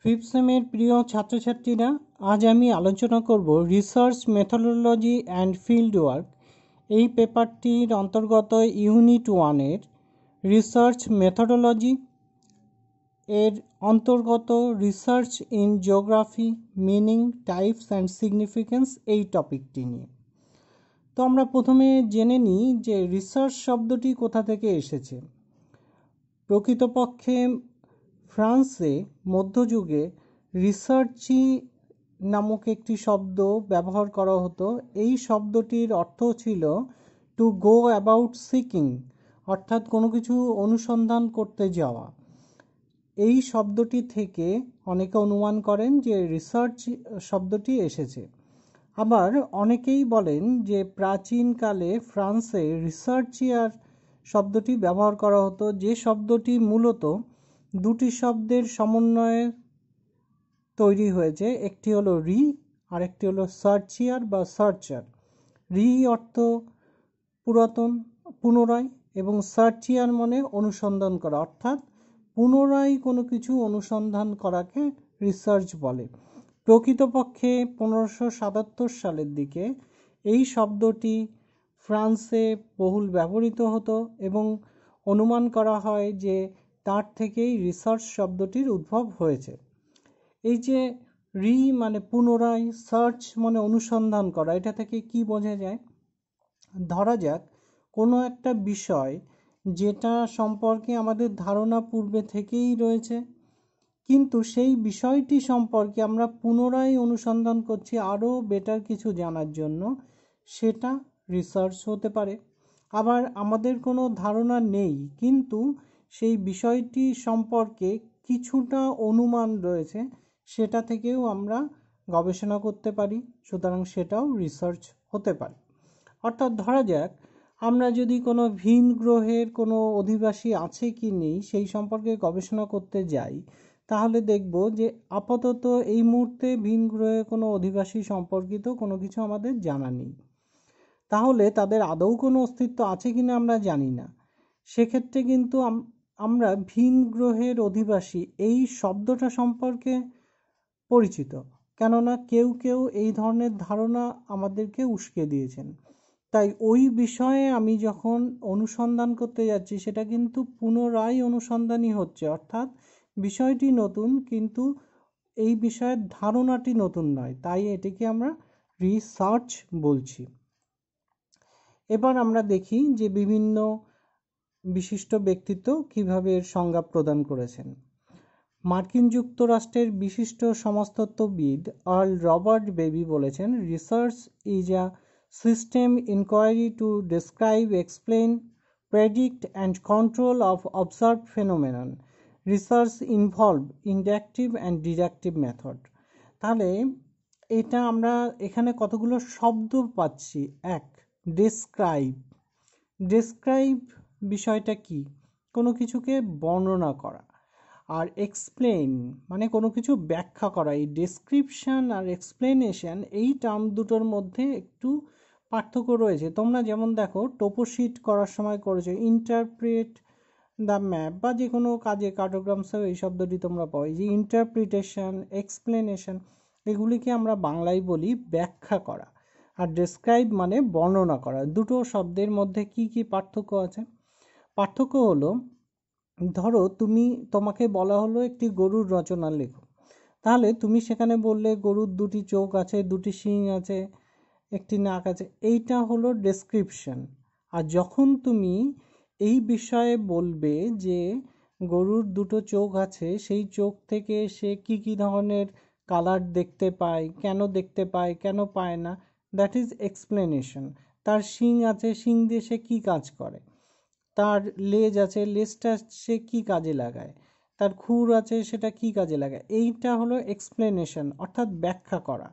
Fifth সেমের প্রিয় ছাত্রছাত্রীরা, আজ আমি আলোচনা করব research methodology and field work. এই পেপারটির অন্তর্গত ইউনিট 1-এর রিসার্চ মেথোডোলজি এর অন্তর্গত research in geography, meaning, types and significance এই টপিকটি নিয়ে। তো আমরা প্রথমে জেনে নিই যে রিসার্চ শব্দটি কোথা থেকে এসেছে। প্রকৃতপক্ষে ফ্রান্সে মধ্যযুগে রিসার্চি নামক একটি শব্দ ব্যবহার করা হতো। এই শব্দটির অর্থ ছিল টু গো অ্যাবাউট সিকিং, অর্থাৎ কোনো কিছু অনুসন্ধান করতে যাওয়া। এই শব্দটি থেকে অনেকে অনুমান করেন যে রিসার্চ শব্দটি এসেছে। আবার অনেকেই বলেন যে প্রাচীনকালে ফ্রান্সে রিসার্চিয়ার শব্দটি ব্যবহার করা হতো, যে শব্দটি মূলত দুটি শব্দের সমন্বয়ে তৈরি হয়েছে। একটি হলো রি আর একটি হলো সার্চিয়ার বা সার্চার। রি অর্থ পুরাতন, পুনরায়, এবং সার্চিয়ার মানে অনুসন্ধান করা, অর্থাৎ পুনরায় কোনো কিছু অনুসন্ধান করাকে রিসার্চ বলে। প্রকৃতপক্ষে 1577 সালের দিকে এই শব্দটি ফ্রান্সে বহুল ব্যবহৃত হতো এবং অনুমান করা হয় যে তার থেকেই রিসার্চ শব্দটির উদ্ভব হয়েছে। এই যে রি মানে পুনরায়, সার্চ মানে অনুসন্ধান করা, এটা থেকে কি বোঝা যায়? ধরা যাক কোনো একটা বিষয় যেটা সম্পর্কে আমাদের ধারণা পূর্বে থেকেই রয়েছে, কিন্তু সেই বিষয়টি সম্পর্কে আমরা পুনরায় অনুসন্ধান করছি আরও বেটার কিছু জানার জন্য, সেটা রিসার্চ হতে পারে। আবার আমাদের কোনো ধারণা নেই, কিন্তু সেই বিষয়টি সম্পর্কে কিছুটা অনুমান রয়েছে, সেটা থেকেও আমরা গবেষণা করতে পারি, সুতরাং সেটাও রিসার্চ হতে পারে। অর্থাৎ ধরা যাক আমরা যদি কোনো ভিন গ্রহের কোনো অধিবাসী আছে কি নেই সেই সম্পর্কে গবেষণা করতে যাই, তাহলে দেখব যে আপাতত এই মুহূর্তে ভিন গ্রহে কোনো অধিবাসী সম্পর্কিত কোনো কিছু আমাদের জানা নেই। তাহলে তাদের আদৌ কোনো অস্তিত্ব আছে কিনা আমরা জানি না। সেক্ষেত্রে কিন্তু আমরা ভিন গ্রহের অধিবাসী এই শব্দটা সম্পর্কে পরিচিত, কেননা কেউ কেউ এই ধরনের ধারণা আমাদেরকে উস্কে দিয়েছেন। তাই ওই বিষয়ে আমি যখন অনুসন্ধান করতে যাচ্ছি সেটা কিন্তু পুনরায় অনুসন্ধানই হচ্ছে, অর্থাৎ বিষয়টি নতুন কিন্তু এই বিষয়ের ধারণাটি নতুন নয়, তাই এটিকে আমরা রিসার্চ বলছি। এবার আমরা দেখি যে বিভিন্ন বিশিষ্ট ব্যক্তিত্ব কিভাবে এর সংজ্ঞা প্রদান করেছেন। মার্কিন যুক্তরাষ্ট্রের বিশিষ্ট সমাজতত্ত্ববিদ আর্ল রবার্ট বেবি বলেছেন, research is a system inquiry to describe, explain, predict and control of observed phenomenon. Research involve inductive and deductive method. তাহলে এটা আমরা এখানে কতগুলো শব্দ পাচ্ছি। এক, ডেসক্রাইব। ডেসক্রাইব বিষয়টা কি? কোনো কিছুকে বর্ণনা করা। আর এক্সপ্লেন মানে কোনো কিছু ব্যাখ্যা করা। এই ডেসক্রিপশন আর এক্সপ্লেনেশন এই টার্ম দুটোর মধ্যে একটু পার্থক্য রয়েছে। তোমরা যেমন দেখো টোপোশিট করার সময় করেছো, ইন্টারপ্রিট দ্য ম্যাপ, বা যে কোনো কাজে কার্টোগ্রামসেও এই শব্দটি তোমরা পাও। এই যে ইন্টারপ্রিটেশন, এক্সপ্লেনেশন, এগুলিকে আমরা বাংলায় বলি ব্যাখ্যা করা। আর ডেসক্রাইব মানে বর্ণনা করা। দুটো শব্দের মধ্যে কি কি পার্থক্য আছে? পার্থক্য হলো, ধরো তোমাকে বলা হলো একটি গরুর রচনা লেখো, তাহলে তুমি সেখানে বললে গরুর দুটি চোখ আছে, দুটি শিং আছে, একটি নাক আছে, এইটা হলো ডেসক্রিপশন। আর যখন তুমি এই বিষয়ে বলবে যে গরুর দুটো চোখ আছে, সেই চোখ থেকে সে কি কি ধরনের কালার দেখতে পায়, কেন দেখতে পায়, কেন পায় না, দ্যাট ইজ এক্সপ্লেনেশন। তার শিং আছে, শিং দিয়ে সে কী কাজ করে, তার লেজ আছে, লেজটা সে কি কাজে লাগায়, তার খুর আছে, সেটা কি কাজে লাগায়, এইটা হলো এক্সপ্লেনেশন, অর্থাৎ ব্যাখ্যা করা।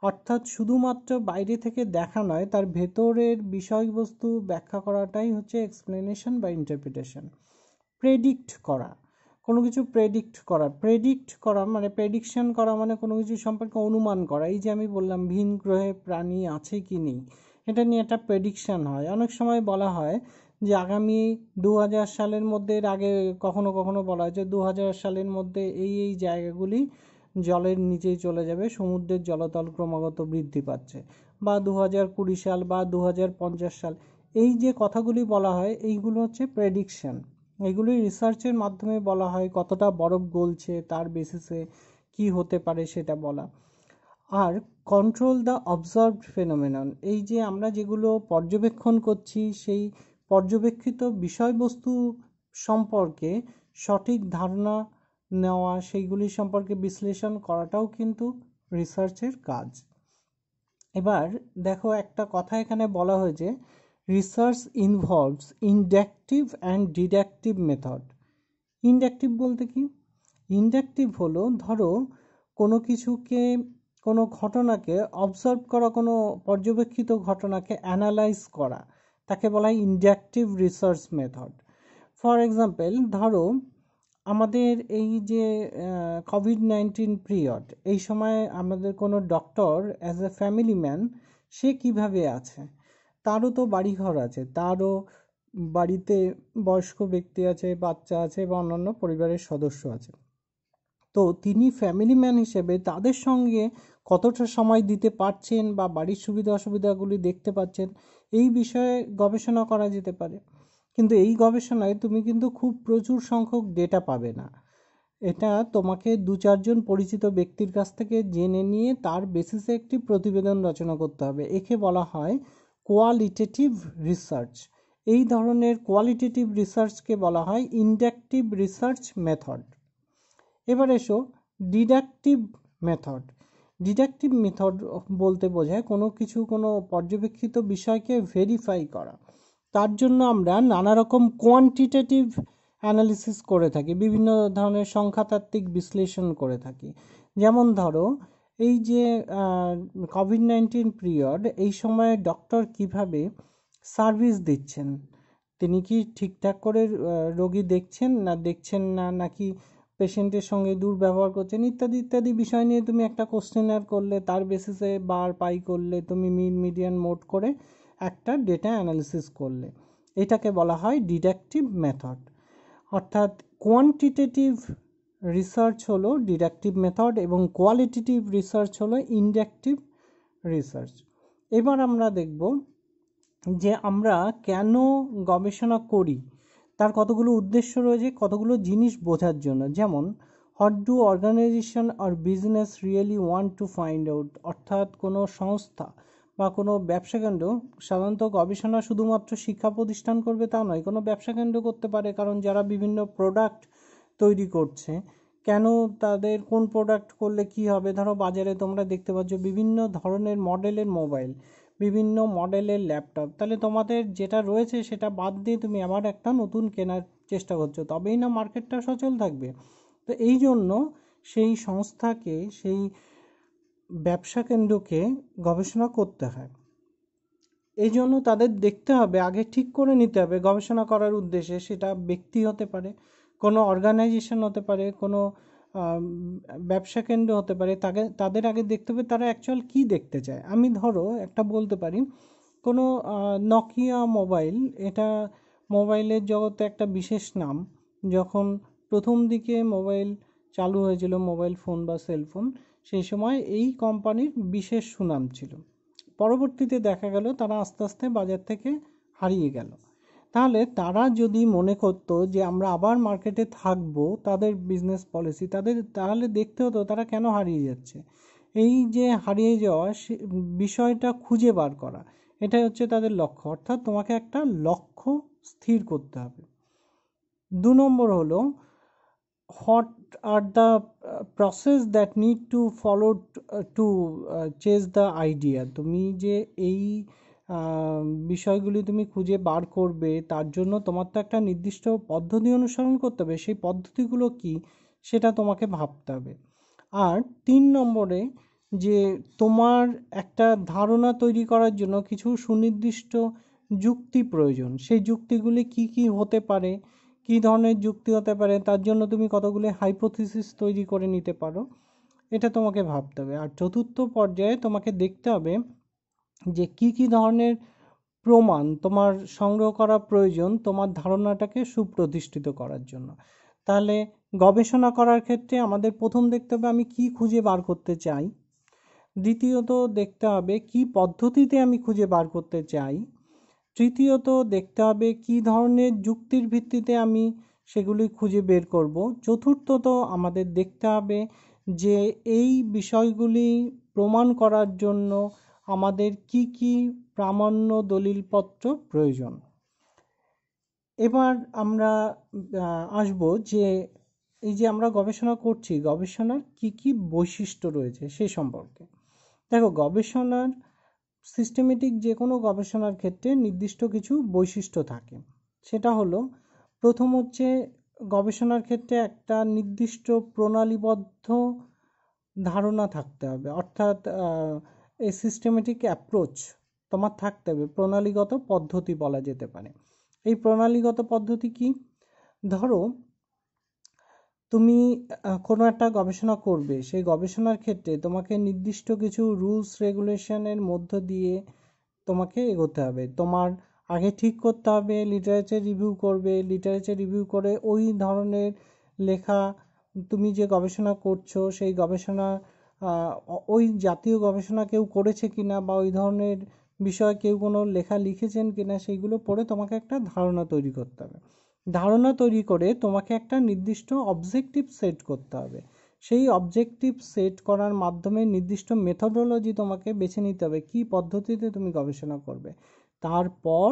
অর্থাৎ শুধুমাত্র বাইরে থেকে দেখা নয়, তার ভেতরের বিষয়বস্তু ব্যাখ্যা করাটাই হচ্ছে এক্সপ্লেনেশন বা ইন্টারপ্রিটেশন। প্রেডিক্ট করা, কোনো কিছু প্রেডিক্ট করা মানে প্রেডিকশন করা মানে কোনো কিছু সম্পর্কে অনুমান করা। এই যে আমি বললাম ভিন গ্রহে প্রাণী আছে কি নেই, এটা নিয়ে একটা প্রেডিকশন হয়। অনেক সময় বলা হয় যে আগামী 2000 সালের মধ্যে, এর আগে কখনো কখনো বলা হয়েছে 2000 সালের মধ্যে এই জায়গাগুলি জলের নিচেই চলে যাবে, সমুদ্রের জলতল ক্রমাগত বৃদ্ধি পাচ্ছে, বা 2020 সাল বা 2050 সাল, এই যে কথাগুলি বলা হয় এইগুলো হচ্ছে প্রেডিকশন। এগুলি রিসার্চের মাধ্যমে বলা হয়, কতটা বরফ গলছে তার বেসিসে কি হতে পারে সেটা বলা। আর কন্ট্রোল দ্য অবজার্ভড ফেনোমেনন, এই যে আমরা যেগুলো পর্যবেক্ষণ করছি সেই পর্যবেক্ষিত বিষয়বস্তু সম্পর্কে সঠিক ধারণা নেওয়া, সেইগুলি সম্পর্কে বিশ্লেষণ করাটাও কিন্তু রিসার্চের কাজ। এবার দেখো, একটা কথা এখানে বলা হয়েছে, research involves inductive and deductive method. Inductive বলতে কি? ইনডাকটিভ হলো, ধরো কোনো কিছুকে, কোনো ঘটনাকে অবজার্ভ করা, কোনো পর্যবেক্ষিত ঘটনাকে অ্যানালাইজ করা, তাকে বলা হয় inductive research method. For example, ধরো আমাদের এই যে কোভিড-19 পিরিয়ড, এই সময় আমাদের কোনো doctor as a family man সে কিভাবে আছে, তারও তো বাড়িঘর আছে, তারও বাড়িতে বয়স্ক ব্যক্তি আছে, বাচ্চা আছে বা অন্যান্য পরিবারের সদস্য আছে। তো তিনি ফ্যামিলি ম্যান হিসেবে তাদের সঙ্গে কতটা সময় দিতে পারছেন বা বাড়ির সুবিধা অসুবিধাগুলি দেখতে পাচ্ছেন, এই বিষয়ে গবেষণা করা যেতে পারে। কিন্তু এই গবেষণায় তুমি কিন্তু খুব প্রচুর সংখ্যক ডেটা পাবে না। এটা তোমাকে 2-4 জন পরিচিত ব্যক্তির কাছ থেকে জেনে নিয়ে তার বেসিসে একটি প্রতিবেদন রচনা করতে হবে। একে বলা হয় কোয়ালিটেটিভ রিসার্চ। এই ধরনের কোয়ালিটেটিভ রিসার্চকে বলা হয় ইনডাকটিভ রিসার্চ মেথড। এবার এসো ডিডাকটিভ মেথড। ডিডাকটিভ মেথড বলতে বোঝায় কোনো পর্যবেক্ষিত বিষয়কে ভেরিফাই করা। তার জন্য আমরা নানা রকম কোয়ান্টিটেটিভ অ্যানালিসিস করে থাকি, বিভিন্ন ধরনের সংখ্যাতাত্ত্বিক বিশ্লেষণ করে থাকি। যেমন ধরো, এই যে কোভিড-19 পিরিয়ড, এই সময়ে ডক্টর কিভাবে সার্ভিস দিচ্ছেন, তিনি কি ঠিকঠাক করে রোগী দেখছেন না, নাকি পেশেন্টের সঙ্গে দুর্ব্যবহার করছেন, ইত্যাদি ইত্যাদি বিষয় নিয়ে তুমি একটা কোশ্চেনার করলে, তার বেসিসে বার পাই করলে, তুমি মিডিয়ান মোড করে একটা ডেটা অ্যানালিসিস করলে, এটাকে বলা হয় ডিডাকটিভ মেথড। অর্থাৎ কোয়ান্টিটেটিভ রিসার্চ হলো ডিডাকটিভ মেথড এবং কোয়ালিটেটিভ রিসার্চ হলো ইনডাকটিভ রিসার্চ। এবার আমরা দেখব যে আমরা কেন গবেষণা করি, তার কতগুলো উদ্দেশ্য রয়েছে, কতগুলো জিনিস বোঝার জন্য। যেমন, what do organisation or business really want to find out, অর্থাৎ কোনো সংস্থা বা কোনো ব্যবসাকেন্দ্র, সাধারণত গবেষণা শুধুমাত্র শিক্ষা প্রতিষ্ঠান করবে তা নয়, কোনো ব্যবসাকেন্দ্র করতে পারে, কারণ যারা বিভিন্ন প্রোডাক্ট তৈরি করছে, কেন তাদের কোন প্রোডাক্ট করলে কি হবে। ধরো বাজারে তোমরা দেখতে পাচ্ছ বিভিন্ন ধরনের মডেলের মোবাইল, বিভিন্ন মডেলের ল্যাপটপ, তাহলে তোমাদের যেটা রয়েছে সেটা বাদ দিয়ে তুমি আবার একটা নতুন কেনার চেষ্টা করছো, তবেই না মার্কেটটা সচল থাকবে। তো এই জন্য সেই সংস্থাকে, সেই ব্যবসা কেন্দ্রকে গবেষণা করতে হয়। এই জন্য তাদের দেখতে হবে, আগে ঠিক করে নিতে হবে গবেষণা করার উদ্দেশ্যে, সেটা ব্যক্তি হতে পারে, কোনো অর্গানাইজেশন হতে পারে, কোনো ব্যবসা কেন্দ্র হতে পারে। তাদের আগে দেখতে হবে তারা অ্যাকচুয়াল কী দেখতে চায়। আমি ধরো একটা বলতে পারি, কোনো নকিয়া মোবাইল, এটা মোবাইলের জগতে একটা বিশেষ নাম। যখন প্রথম দিকে মোবাইল চালু হয়েছিল, মোবাইল ফোন বা সেলফোন, সেই সময় এই কোম্পানির বিশেষ সুনাম ছিল। পরবর্তীতে দেখা গেল তারা আস্তে আস্তে বাজার থেকে হারিয়ে গেল। তাহলে তারা যদি মনে করতো যে আমরা আবার মার্কেটে থাকবো, তাদের বিজনেস পলিসি, তাহলে দেখতে হতো তারা কেন হারিয়ে যাচ্ছে। এই যে হারিয়ে যাওয়া বিষয়টা খুঁজে বার করা, এটাই হচ্ছে তাদের লক্ষ্য। অর্থাৎ তোমাকে একটা লক্ষ্য স্থির করতে হবে। 2 নম্বর হলো, what are the process that need to follow to chase the idea। তুমি যে এই বিষয়গুলি তুমি খুঁজে বার করবে, তার জন্য তোমার তো একটা নির্দিষ্ট পদ্ধতি অনুসরণ করতে হবে। সেই পদ্ধতিগুলো কি সেটা তোমাকে ভাবতে হবে। আর 3 নম্বরে, যে তোমার একটা ধারণা তৈরি করার জন্য কিছু সুনির্দিষ্ট যুক্তি প্রয়োজন। সেই যুক্তিগুলি কি কি হতে পারে, কী ধরনের যুক্তি হতে পারে, তার জন্য তুমি কতগুলি হাইপোথিসিস তৈরি করে নিতে পারো, এটা তোমাকে ভাবতে হবে। আর 4র্থ পর্যায়ে তোমাকে দেখতে হবে যে কি কি ধরনের প্রমাণ তোমার সংগ্রহ করা প্রয়োজন তোমার ধারণাটাকে সুপ্রতিষ্ঠিত করার জন্য। তাহলে গবেষণা করার ক্ষেত্রে আমাদের প্রথম দেখতে হবে আমি কি খুঁজে বার করতে চাই, দ্বিতীয়ত দেখতে হবে কি পদ্ধতিতে আমি খুঁজে বার করতে চাই, তৃতীয়ত দেখতে হবে কি ধরনের যুক্তির ভিত্তিতে আমি সেগুলি খুঁজে বের করব, চতুর্থত আমাদের দেখতে হবে যে এই বিষয়গুলি প্রমাণ করার জন্য আমাদের কি কি প্রামাণ্য দলিলপত্র প্রয়োজন। এবার আমরা আসব যে এই যে আমরা গবেষণা করছি গবেষণার কি কি বৈশিষ্ট্য রয়েছে সে সম্পর্কে। দেখো, গবেষণার সিস্টেমেটিক যে কোনো গবেষণার ক্ষেত্রে নির্দিষ্ট কিছু বৈশিষ্ট্য থাকে। সেটা হলো, প্রথম হচ্ছে গবেষণার ক্ষেত্রে একটা নির্দিষ্ট প্রণালীবদ্ধ ধারণা থাকতে হবে, অর্থাৎ এই সিস্টেমেটিক অ্যাপ্রোচ তোমার থাকতে হবে, প্রণালীগত পদ্ধতি বলা যেতে পারে। এই প্রণালীগত পদ্ধতি কি? ধরো তুমি কোনো একটা গবেষণা করবে, সেই গবেষণার ক্ষেত্রে তোমাকে নির্দিষ্ট কিছু রুলস রেগুলেশনের মধ্য দিয়ে তোমাকে এগোতে হবে। তোমার আগে ঠিক করতে হবে লিটারেচার রিভিউ করবে, লিটারেচার রিভিউ করে ওই ধরনের লেখা তুমি যে গবেষণা করছো সেই গবেষণা ওই জাতীয় গবেষণা কেউ করেছে কিনা বা ওই ধরনের বিষয়ে কেউ কোনো লেখা লিখেছেন কিনা সেইগুলো পড়ে তোমাকে একটা ধারণা তৈরি করতে হবে। ধারণা তৈরি করে তোমাকে একটা নির্দিষ্ট অবজেক্টিভ সেট করতে হবে। সেই অবজেক্টিভ সেট করার মাধ্যমে নির্দিষ্ট মেথডোলজি তোমাকে বেছে নিতে হবে কী পদ্ধতিতে তুমি গবেষণা করবে। তারপর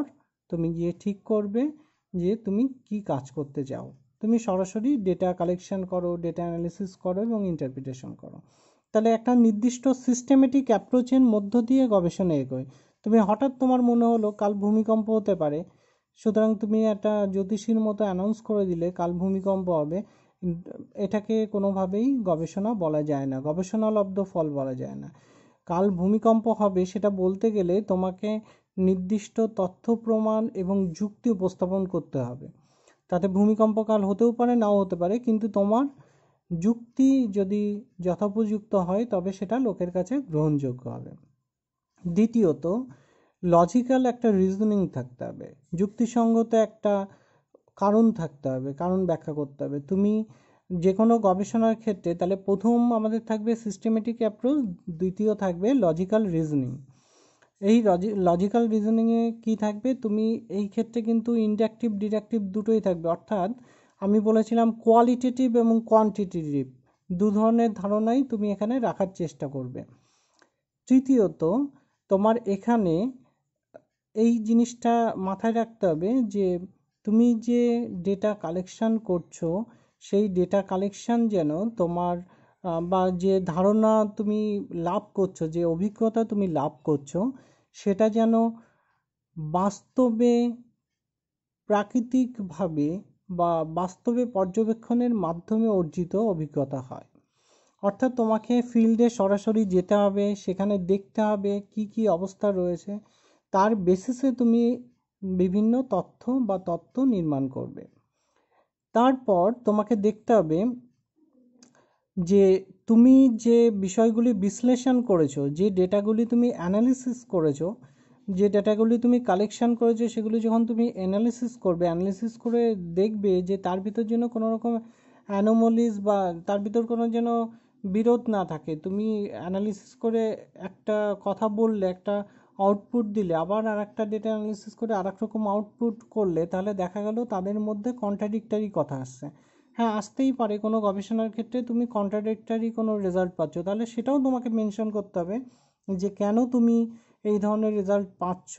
তুমি গিয়ে ঠিক করবে যে তুমি কি কাজ করতে চাও। তুমি সরাসরি ডেটা কালেকশন করো, ডেটা অ্যানালিসিস করো এবং ইন্টারপ্রিটেশন করো। তাহলে একটা নির্দিষ্ট সিস্টেমেটিক অ্যাপ্রোচের মধ্য দিয়ে গবেষণা এগোয়। তুমি হঠাৎ তোমার মনে হলো কাল ভূমিকম্প হতে পারে, সুতরাং তুমি একটা জ্যোতিষীর মতো অ্যানাউন্স করে দিলে কাল ভূমিকম্প হবে। এটাকে কোনোভাবেই গবেষণা বলা যায় না, গবেষণালব্ধ ফল বলা যায় না। কাল ভূমিকম্প হবে সেটা বলতে গেলে তোমাকে নির্দিষ্ট তথ্য প্রমাণ এবং যুক্তি উপস্থাপন করতে হবে। তাতে ভূমিকম্প কাল হতেও পারে, নাও হতে পারে, কিন্তু তোমার যুক্তি যদি যথোপযুক্ত হয় তবে সেটা লোকের কাছে গ্রহণযোগ্য হবে। দ্বিতীয়ত, লজিক্যাল একটা রিজনিং থাকতে হবে, যুক্তিসঙ্গত একটা কারণ থাকতে হবে, কারণ ব্যাখ্যা করতে হবে। তুমি যে কোনো গবেষণার ক্ষেত্রে তাহলে প্রথম আমাদের থাকবে সিস্টেমেটিক অ্যাপ্রোচ, দ্বিতীয় থাকবে লজিক্যাল রিজনিং। এই লজিক্যাল রিজনিংয়ে কী থাকবে, তুমি এই ক্ষেত্রে কিন্তু ইন্ডাকটিভ ডিডাকটিভ দুটোই থাকবে, অর্থাৎ আমি বলেছিলাম কোয়ালিটেটিভ এবং কোয়ান্টিটেটিভ দু ধরনের ধারণাই তুমি এখানে রাখার চেষ্টা করবে। তৃতীয়ত, তোমার এখানে এই জিনিসটা মাথায় রাখতে হবে যে তুমি যে ডেটা কালেকশান করছো সেই ডেটা কালেকশান যেন তোমার বা যে ধারণা তুমি লাভ করছো, যে অভিজ্ঞতা তুমি লাভ করছো, সেটা যেন বাস্তবে প্রাকৃতিকভাবে বা বাস্তবে পর্যবেক্ষণের মাধ্যমে অর্জিত অভিজ্ঞতা হয়। অর্থাৎ তোমাকে ফিল্ডে সরাসরি যেতে হবে, সেখানে দেখতে হবে কি কি অবস্থা রয়েছে, তার বেসিসে তুমি বিভিন্ন তথ্য বা তত্ত্ব নির্মাণ করবে। তারপর তোমাকে দেখতে হবে যে তুমি যে বিষয়গুলি বিশ্লেষণ করেছো, যে ডেটাগুলি তুমি অ্যানালিসিস করেছো, যে ডেটাগুলি তুমি কালেকশন করেছো, সেগুলি যখন তুমি অ্যানালিসিস করবে, অ্যানালিসিস করে দেখবে যে তার ভিতর যেন কোনো রকম অ্যানোমলিস বা তার ভিতর কোনো যেন বিরোধ না থাকে। তুমি অ্যানালিসিস করে একটা কথা বললে, একটা আউটপুট দিলে, আবার আর একটা ডেটা অ্যানালিসিস করে আর এক রকম আউটপুট করলে, তাহলে দেখা গেল তাদের মধ্যে কন্ট্রাডিক্টরি কথা আসছে। হ্যাঁ, আসতেই পারে, কোনো গবেষণার ক্ষেত্রে তুমি কন্ট্রাডিক্টরি কোনো রেজাল্ট পাচ্ছ, তাহলে সেটাও তোমাকে মেনশন করতে হবে যে কেন তুমি এই ধরনের রেজাল্ট পাচ্ছ,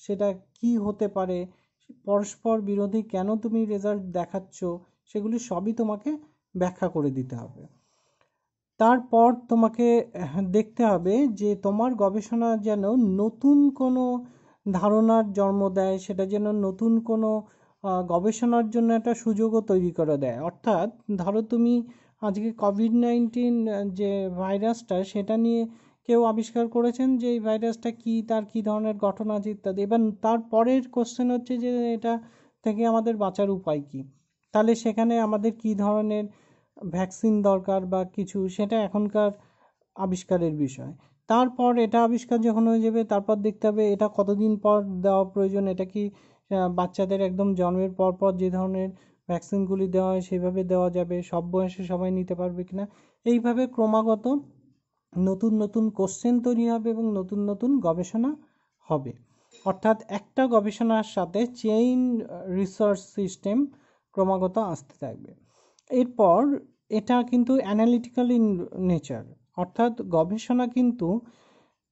সেটা কি হতে পারে, পরস্পর বিরোধী কেন তুমি রেজাল্ট দেখাচ্ছ, সেগুলি সবই তোমাকে ব্যাখ্যা করে দিতে হবে। তারপর তোমাকে দেখতে হবে যে তোমার গবেষণা যেন নতুন কোনো ধারণার জন্ম দেয়, সেটা যেন নতুন কোনো গবেষণার জন্য একটা সুযোগও তৈরি করে দেয়। অর্থাৎ ধরো তুমি আজকে কোভিড-19 যে ভাইরাসটা, সেটা নিয়ে কেউ আবিষ্কার করেছেন যে এই ভাইরাসটা কী, তার কী ধরনের গঠন আছে ইত্যাদি। এবার তারপরের কোশ্চেন হচ্ছে যে এটা থেকে আমাদের বাঁচার উপায় কী, তাহলে সেখানে আমাদের কী ধরনের ভ্যাকসিন দরকার বা কিছু, সেটা এখনকার আবিষ্কারের বিষয়। তারপর এটা আবিষ্কার যখন হয়ে যাবে, তারপর দেখতে হবে এটা কতদিন পর দেওয়া প্রয়োজন, এটা কি বাচ্চাদের একদম জন্মের পর পর যে ধরনের ভ্যাকসিনগুলি দেওয়া হয় সেভাবে দেওয়া যাবে, সব বয়সে সবাই নিতে পারবে কিনা। এইভাবে ক্রমাগত নতুন নতুন কোশ্চেন তৈরি হবে এবং নতুন নতুন গবেষণা হবে। অর্থাৎ একটা গবেষণার সাথে চেইন রিসার্চ সিস্টেম ক্রমাগত আসতে থাকবে। এরপর এটা কিন্তু অ্যানালিটিক্যাল ইন নেচার, অর্থাৎ গবেষণা কিন্তু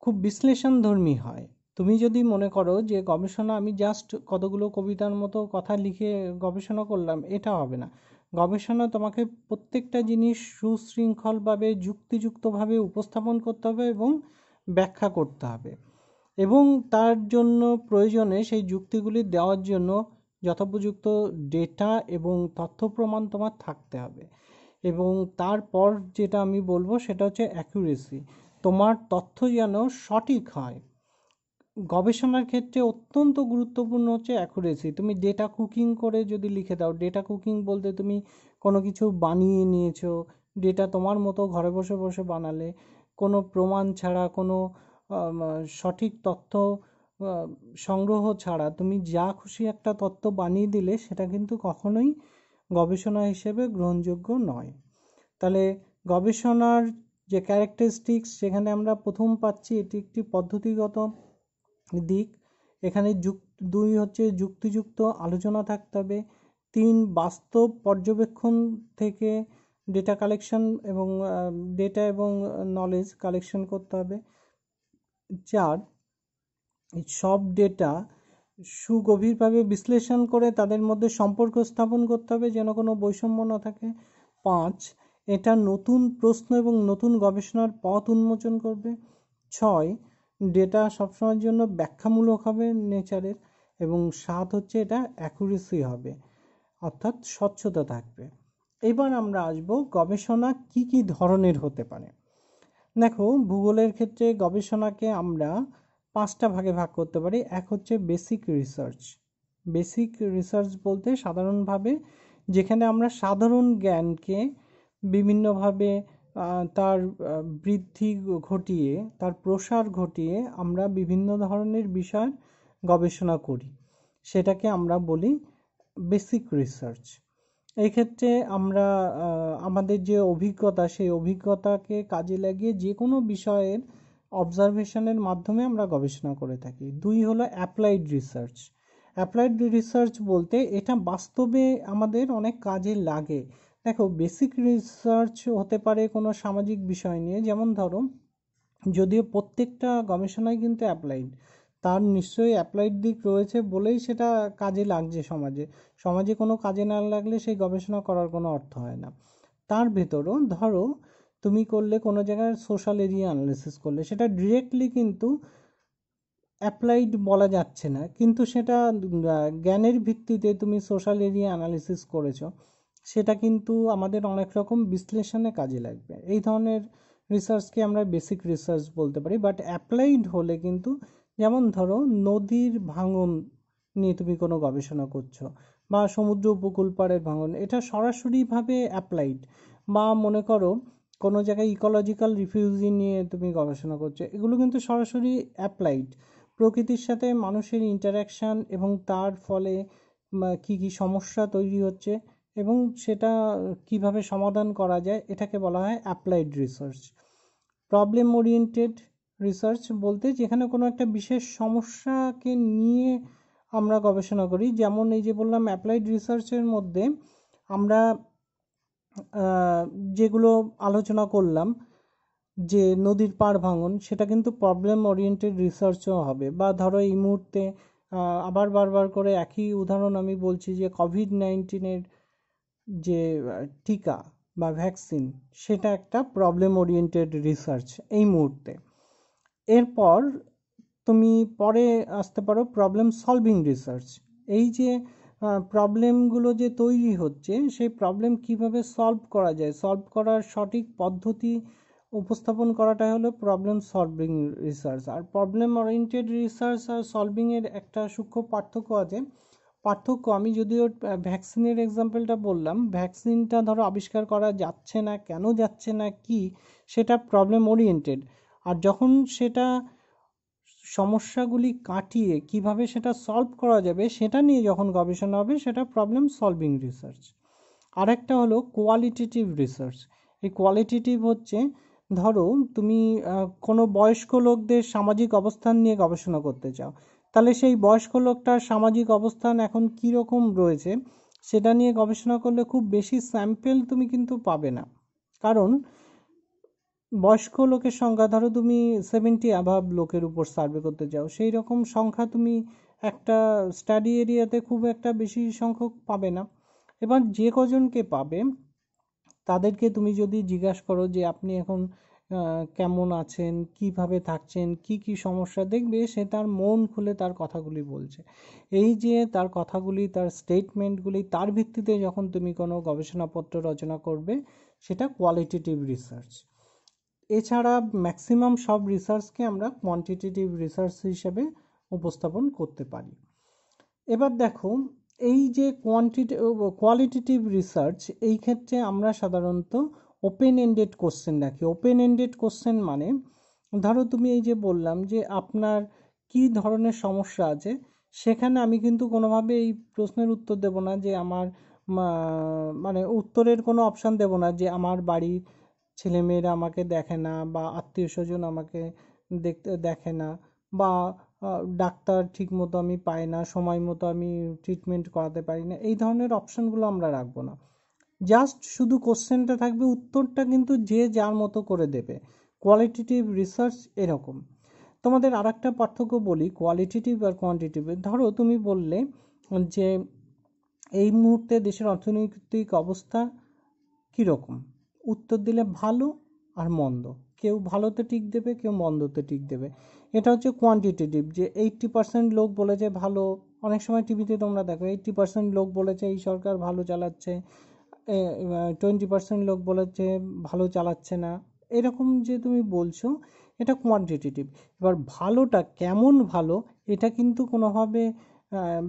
খুব বিশ্লেষণধর্মী হয়। তুমি যদি মনে করো যে গবেষণা আমি জাস্ট কতগুলো কবিতার মতো কথা লিখে গবেষণা করলাম, এটা হবে না। গবেষণা তোমাকে প্রত্যেকটা জিনিস সুশৃঙ্খলভাবে যুক্তিযুক্তভাবে উপস্থাপন করতে হবে এবং ব্যাখ্যা করতে হবে, এবং তার জন্য প্রয়োজনে সেই যুক্তিগুলি দেওয়ার জন্য যথোপযুক্ত ডেটা এবং তথ্য প্রমাণ তোমার থাকতে হবে। এবং তারপর যেটা আমি বলবো সেটা হচ্ছে অ্যাকুরেসি, তোমার তথ্য যেন সঠিক হয়। গবেষণার ক্ষেত্রে অত্যন্ত গুরুত্বপূর্ণ হচ্ছে অ্যাকুরেসি। তুমি ডেটা কুকিং করে যদি লিখে দাও, ডেটা কুকিং বলতে তুমি কোনো কিছু বানিয়ে নিয়েছো, ডেটা তোমার মতো ঘরে বসে বসে বানালে, কোনো প্রমাণ ছাড়া, কোনো সঠিক তথ্য সংগ্রহ ছাড়া তুমি যা খুশি একটা তথ্য বানিয়ে দিলে সেটা কিন্তু কখনোই গবেষণা হিসেবে গ্রহণযোগ্য নয়। তাহলে গবেষণার যে ক্যারেক্টারিস্টিক্স, সেখানে আমরা প্রথম পাচ্ছি এটি একটি পদ্ধতিগত দিক। এখানে 2 হচ্ছে যুক্তিযুক্ত আলোচনা থাকতে হবে। 3 বাস্তব পর্যবেক্ষণ থেকে ডেটা কালেকশন এবং ডেটা এবং নলেজ কালেকশন করতে হবে। 4 সব ডেটা সুগভীরভাবে বিশ্লেষণ করে তাদের মধ্যে সম্পর্ক স্থাপন করতে হবে যেন কোনো বৈষম্য না থাকে। 5 এটা নতুন প্রশ্ন এবং নতুন গবেষণার পথ উন্মোচন করবে। 6 ডেটা সবসময়ের জন্য ব্যাখ্যামূলক হবে নেচারের। এবং 7 হচ্ছে এটা অ্যাকুরেসি হবে, অর্থাৎ স্বচ্ছতা থাকবে। এবার আমরা আসবো গবেষণা কি কি ধরনের হতে পারে। দেখো, ভূগোলের ক্ষেত্রে গবেষণাকে আমরা 5টা ভাগে ভাগ করতে পারি। এক হচ্ছে বেসিক রিসার্চ। বেসিক রিসার্চ বলতে সাধারণভাবে যেখানে আমরা সাধারণ জ্ঞানকে বিভিন্নভাবে তার বৃদ্ধি ঘটিয়ে, তার প্রসার ঘটিয়ে আমরা বিভিন্ন ধরনের বিষয় গবেষণা করি, সেটাকে আমরা বলি বেসিক রিসার্চ। এই ক্ষেত্রে আমরা আমাদের যে অভিজ্ঞতা, সেই অভিজ্ঞতাকে কাজে লাগিয়ে যে কোনো বিষয়ের অবজারভেশনের মাধ্যমে আমরা গবেষণা করে থাকি। 2 হলো অ্যাপ্লাইড রিসার্চ। অ্যাপ্লাইড রিসার্চ বলতে এটা বাস্তবে আমাদের অনেক কাজে লাগে। দেখো, বেসিক রিসার্চ হতে পারে কোনো সামাজিক বিষয় নিয়ে, যেমন ধরো, যদিও প্রত্যেকটা গবেষণাই কিন্তু অ্যাপ্লাইড, তার নিশ্চয়ই অ্যাপ্লাইড দিক রয়েছে বলেই সেটা কাজে লাগছে সমাজে। সমাজে কোনো কাজে না লাগলে সেই গবেষণা করার কোনো অর্থ হয় না। তার ভেতরও ধরো তুমি করলে কোনো জায়গায় সোশ্যাল এরিয়া অ্যানালিসিস করলে, সেটা ডিরেক্টলি কিন্তু অ্যাপ্লাইড বলা যাচ্ছে না, কিন্তু সেটা জ্ঞানের ভিত্তিতে তুমি সোশ্যাল এরিয়া অ্যানালিসিস করেছো, সেটা কিন্তু আমাদের অনেক রকম বিশ্লেষণে কাজে লাগবে। এই ধরনের রিসার্চকে আমরা বেসিক রিসার্চ বলতে পারি। বাট অ্যাপ্লাইড হলে কিন্তু, যেমন ধরো নদীর ভাঙন নিয়ে তুমি কোনো গবেষণা করছো, বা সমুদ্র উপকূল পাড়ের ভাঙন, এটা সরাসরিভাবে অ্যাপ্লাইড। বা মনে করো কোনো জায়গায় ইকোলজিক্যাল রিফিউজি নিয়ে তুমি গবেষণা করছো, এগুলো কিন্তু সরাসরি অ্যাপ্লাইড। প্রকৃতির সাথে মানুষের ইন্টারাকশান এবং তার ফলে কি কি সমস্যা তৈরি হচ্ছে এবং সেটা কিভাবে সমাধান করা যায়, এটাকে বলা হয় applied research. Problem oriented research বলতে যেখানে কোনো একটা বিশেষ সমস্যাকে নিয়ে আমরা গবেষণা করি। যেমন এই যে বললাম, অ্যাপ্লাইড রিসার্চের মধ্যে আমরা যেগুলো আলোচনা করলাম, যে নদীর পাড় ভাঙন, সেটা কিন্তু প্রবলেম ওরিয়েন্টেড রিসার্চও হবে। বা ধরো এই মুহূর্তে আবার বারবার করে একই উদাহরণ আমি বলছি, যে কোভিড-19 যে টিকা বা ভ্যাকসিন, সেটা একটা প্রবলেম ওরিয়েন্টেড রিসার্চ এই মুহূর্তে। এরপর তুমি পরে আসতে পারো প্রবলেম সলভিং রিসার্চ। এই যে প্রবলেমগুলো যে তৈরি হচ্ছে, সেই প্রবলেম কিভাবে সলভ করা যায়, সলভ করার সঠিক পদ্ধতি উপস্থাপন করাটা হলো প্রবলেম সলভিং রিসার্চ। আর প্রবলেম ওরিয়েন্টেড রিসার্চ আর সলভিংয়ের একটা সূক্ষ্ম পার্থক্য আছে। আমি যদিও ভ্যাকসিনের এক্সাম্পলটা বললাম, ভ্যাকসিনটা ধরো আবিষ্কার করা যাচ্ছে না, কেন যাচ্ছে না, কি, সেটা প্রবলেম ওরিয়েন্টেড। আর যখন সেটা সমস্যাগুলি কাটিয়ে কিভাবে সেটা সলভ করা যাবে সেটা নিয়ে যখন গবেষণা হবে সেটা প্রবলেম সলভিং রিসার্চ। আরেকটা হলো কোয়ালিটেটিভ রিসার্চ। এই কোয়ালিটেটিভ হচ্ছে, ধরো তুমি কোনো বয়স্ক লোকদের সামাজিক অবস্থান নিয়ে গবেষণা করতে চাও, তাহলে সেই বয়স্ক লোকটার সামাজিক অবস্থান এখন কী রকম রয়েছে সেটা নিয়ে গবেষণা করলে খুব বেশি স্যাম্পেল তুমি কিন্তু পাবে না। কারণ বয়স্ক লোকের সংখ্যা, ধরো তুমি 70 অ্যাভাব লোকের উপর সার্ভে করতে চাও, সেই রকম সংখ্যা তুমি একটা স্টাডি এরিয়াতে খুব একটা বেশি সংখ্যক পাবে না। এবার যে কজনকে পাবে তাদেরকে তুমি যদি জিজ্ঞাসা করো যে আপনি এখন কেমন আছেন, কিভাবে থাকছেন, কি কি সমস্যা, দেখবে সে তার মন খুলে তার কথাগুলি বলছে। এই যে তার কথাগুলি, তার স্টেটমেন্টগুলি, তার ভিত্তিতে যখন তুমি কোনো গবেষণাপত্র রচনা করবে সেটা কোয়ালিটেটিভ রিসার্চ। এছাড়া ম্যাক্সিমাম সব রিসার্চকে আমরা কোয়ান্টিটেটিভ রিসার্চ হিসেবে উপস্থাপন করতে পারি। এবার দেখো, এই যে কোয়ালিটেটিভ রিসার্চ, এই ক্ষেত্রে আমরা সাধারণত ওপেন এন্ডেড কোশ্চেন রাখি। ওপেন এন্ডেড কোশ্চেন মানে, ধরো তুমি এই যে বললাম যে আপনার কি ধরনের সমস্যা আছে, সেখানে আমি কিন্তু কোনোভাবে এই প্রশ্নের উত্তর দেব না যে আমার মানে উত্তরের কোনো অপশান দেব না যে আমার বাড়ির ছেলেমেয়েরা আমাকে দেখে না, বা আত্মীয় স্বজন আমাকে দেখে না, বা ডাক্তার ঠিক মতো আমি পাই না, সময় মতো আমি ট্রিটমেন্ট করাতে পারি না। এই ধরনের অপশানগুলো আমরা রাখবো না। জাস্ট শুধু কোশ্চেনটা থাকবে, উত্তরটা কিন্তু যে যার মতো করে দেবে। কোয়ালিটেটিভ রিসার্চ এরকম। তোমাদের আর একটা পার্থক্য বলি কোয়ালিটেটিভ আর কোয়ান্টিটেটিভ। ধরো তুমি বললে যে এই মুহূর্তে দেশের অর্থনৈতিক অবস্থা কীরকম, উত্তর দিলে ভালো আর মন্দ। কেউ ভালোতে টিক দেবে, কেউ মন্দতে টিক দেবে। এটা হচ্ছে কোয়ান্টিটেটিভ, যে 80% লোক বলেছে ভালো। অনেক সময় টিভিতে তোমরা দেখো 80% লোক বলেছে এই সরকার ভালো চালাচ্ছে, 20% লোক বলেছে ভালো চালাচ্ছে না। এরকম যে তুমি বলছো, এটা কোয়ান্টিটেটিভ। এবার ভালোটা কেমন ভালো, এটা কিন্তু কোনোভাবে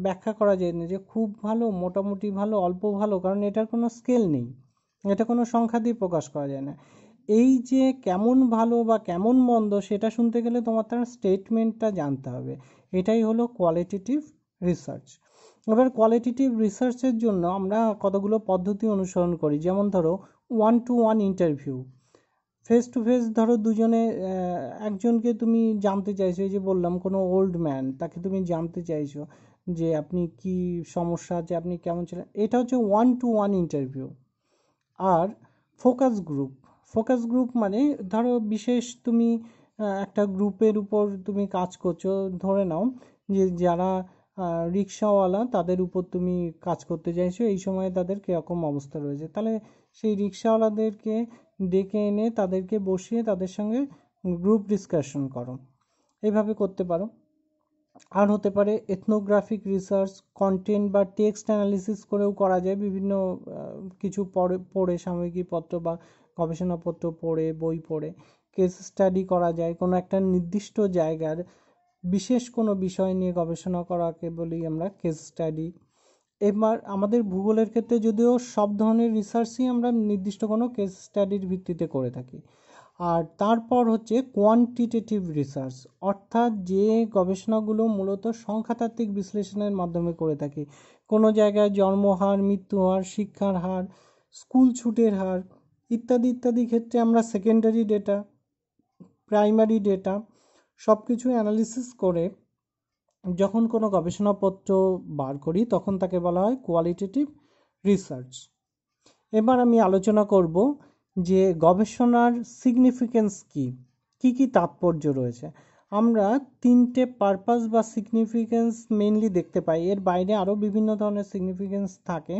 ব্যাখ্যা করা যায় না যে খুব ভালো, মোটামুটি ভালো, অল্প ভালো, কারণ এটার কোনো স্কেল নেই, এটা কোনো সংখ্যা দিয়ে প্রকাশ করা যায় না। এই যে কেমন ভালো বা কেমন মন্দ, সেটা শুনতে গেলে তোমার তার স্টেটমেন্টটা জানতে হবে। এটাই হলো কোয়ালিটেটিভ রিসার্চ। এবার কোয়ালিটেটিভ রিসার্চের জন্য আমরা কতগুলো পদ্ধতি অনুসরণ করি। যেমন ধরো 1-to-1 interview, face to face. ধরো দুজনে, একজনকে তুমি জানতে চাইছো, এই যে বললাম কোনো ওল্ড ম্যান, তাকে তুমি জানতে চাইছো যে আপনি কি সমস্যা আছে, আপনি কেমন ছিলেন। এটা হচ্ছে 1-to-1 ইন্টারভিউ। আর ফোকাস গ্রুপ মানে, ধরো বিশেষ তুমি একটা গ্রুপের উপর তুমি কাজ করছো, ধরে নাও যে যারা রিক্সাওয়ালা, তাদের উপর তুমি কাজ করতে চাইছো, এই সময় তাদের কীরকম অবস্থা রয়েছে, তাহলে সেই রিক্সাওয়ালাদেরকে ডেকে এনে তাদেরকে বসিয়ে তাদের সঙ্গে গ্রুপ ডিসকাশন করো, এইভাবে করতে পারো। আর হতে পারে এথনোগ্রাফিক রিসার্চ, কন্টেন্ট বা টেক্সট অ্যানালিসিস করেও করা যায়। বিভিন্ন কিছু পড়ে সাময়িকীপত্র বা গবেষণাপত্র পড়ে, বই পড়ে কেস স্টাডি করা যায়। কোনো একটা নির্দিষ্ট জায়গার বিশেষ কোনো বিষয় নিয়ে গবেষণা করাকে বলি আমরা কেস স্টাডি। এবার আমাদের ভূগোলের ক্ষেত্রে যদিও সব ধরনের রিসার্চই আমরা নির্দিষ্ট কোনো কেস স্টাডির ভিত্তিতে করে থাকি। আর তারপর হচ্ছে কোয়ান্টিটেটিভ রিসার্চ, অর্থাৎ যে গবেষণাগুলো মূলত সংখ্যাতাত্ত্বিক বিশ্লেষণের মাধ্যমে করে থাকি। কোনো জায়গায় জন্মহার, মৃত্যু হার, শিক্ষার হার, স্কুল ছুটের হার ইত্যাদি ইত্যাদি ক্ষেত্রে আমরা সেকেন্ডারি ডেটা, প্রাইমারি ডেটা সব কিছু অ্যানালিসিস করে যখন কোনো গবেষণাপত্র বার করি, তখন তাকে বলা হয় কোয়ালিটেটিভ রিসার্চ। এবার আমি আলোচনা করব যে গবেষণার সিগনিফিকেন্স কী কী তাৎপর্য রয়েছে। আমরা 3টে পারপাস বা সিগনিফিকেন্স মেইনলি দেখতে পাই, এর বাইরে আরও বিভিন্ন ধরনের সিগনিফিকেন্স থাকে।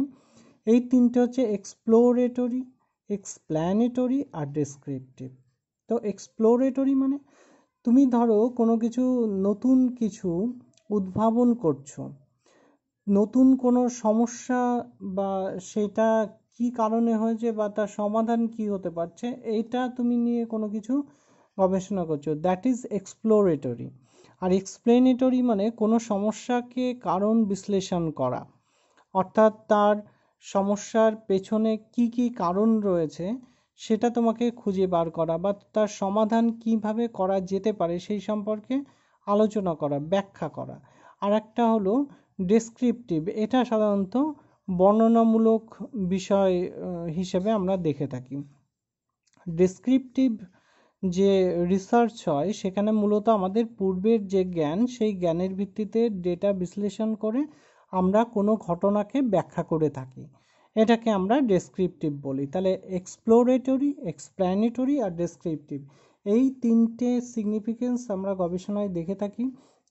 এই 3টে হচ্ছে এক্সপ্লোরেটরি, এক্সপ্ল্যানেটরি আর ডেসক্রিপটিভ। তো এক্সপ্লোরেটরি মানে, তুমি ধরো কোনো কিছু নতুন কিছু উদ্ভাবন করছো, নতুন কোনো সমস্যা বা সেটা কি কারণে হয়েছে বা তার সমাধান কি হতে পারছে, এইটা তুমি নিয়ে কোনো কিছু গবেষণা করছো, দ্যাট ইজ এক্সপ্লোরেটরি। আর এক্সপ্লেনেটরি মানে কোনো সমস্যাকে কারণ বিশ্লেষণ করা, অর্থাৎ তার সমস্যার পেছনে কি কি কারণ রয়েছে সেটা তোমাকে খুঁজে বার করা বা তার সমাধান কিভাবে করা যেতে পারে সেই সম্পর্কে আলোচনা করা, ব্যাখ্যা করা। আর একটা হলো ডেসক্রিপটিভ, এটা সাধারণত বর্ণনামূলক বিষয় হিসেবে আমরা দেখে থাকি। ডেসক্রিপটিভ যে রিসার্চ হয় সেখানে মূলত আমাদের পূর্বের যে জ্ঞান সেই জ্ঞানের ভিত্তিতে ডেটা বিশ্লেষণ করে আমরা কোনো ঘটনাকে ব্যাখ্যা করে থাকি, এটাকে আমরা ডেসক্রিপটিভ বলি। তাহলে এক্সপ্লোরেটরি, এক্সপ্ল্যানেটরি আর ডেসক্রিপটিভ, এই তিনটে সিগনিফিকেন্স আমরা গবেষণায় দেখে থাকি।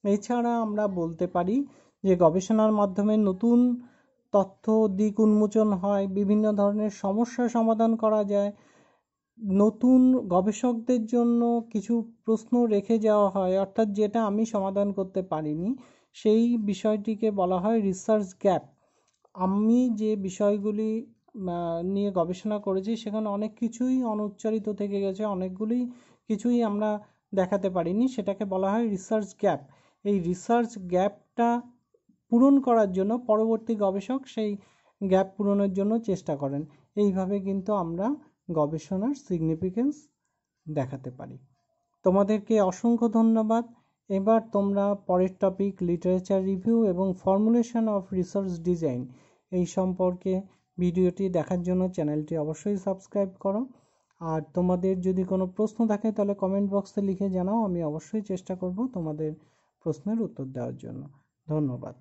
এছাড়া আমরা বলতে পারি যে গবেষণার মাধ্যমে নতুন তথ্য দিক উন্মোচন হয়, বিভিন্ন ধরনের সমস্যা সমাধান করা যায়, নতুন গবেষকদের জন্য কিছু প্রশ্ন রেখে যাওয়া হয়, অর্থাৎ যেটা আমি সমাধান করতে পারিনি সেই বিষয়টিকে বলা হয় রিসার্চ গ্যাপ। আমি যে বিষয়গুলি নিয়ে গবেষণা করেছি সেখানে অনেক কিছুই অনুচ্চারিত থেকে গেছে, অনেকগুলি কিছুই আমরা দেখাতে পারিনি, সেটাকে বলা হয় রিসার্চ গ্যাপ। এই রিসার্চ গ্যাপটা পূরণ করার জন্য পরবর্তী গবেষক সেই গ্যাপ পূরণের জন্য চেষ্টা করেন। এইভাবে কিন্তু আমরা গবেষণার সিগনিফিকেন্স দেখাতে পারি। তোমাদেরকে অসংখ্য ধন্যবাদ। এবার তোমরা পরের টপিক লিটারেচার রিভিউ এবং ফর্মুলেশন অফ রিসার্চ ডিজাইন এই সম্পর্কে ভিডিওটি দেখার জন্য চ্যানেলটি অবশ্যই সাবস্ক্রাইব করো। আর তোমাদের যদি কোনো প্রশ্ন থাকে তাহলে কমেন্ট বক্সে লিখে জানাও, আমি অবশ্যই চেষ্টা করব তোমাদের প্রশ্নের উত্তর দেওয়ার জন্য। ধন্যবাদ।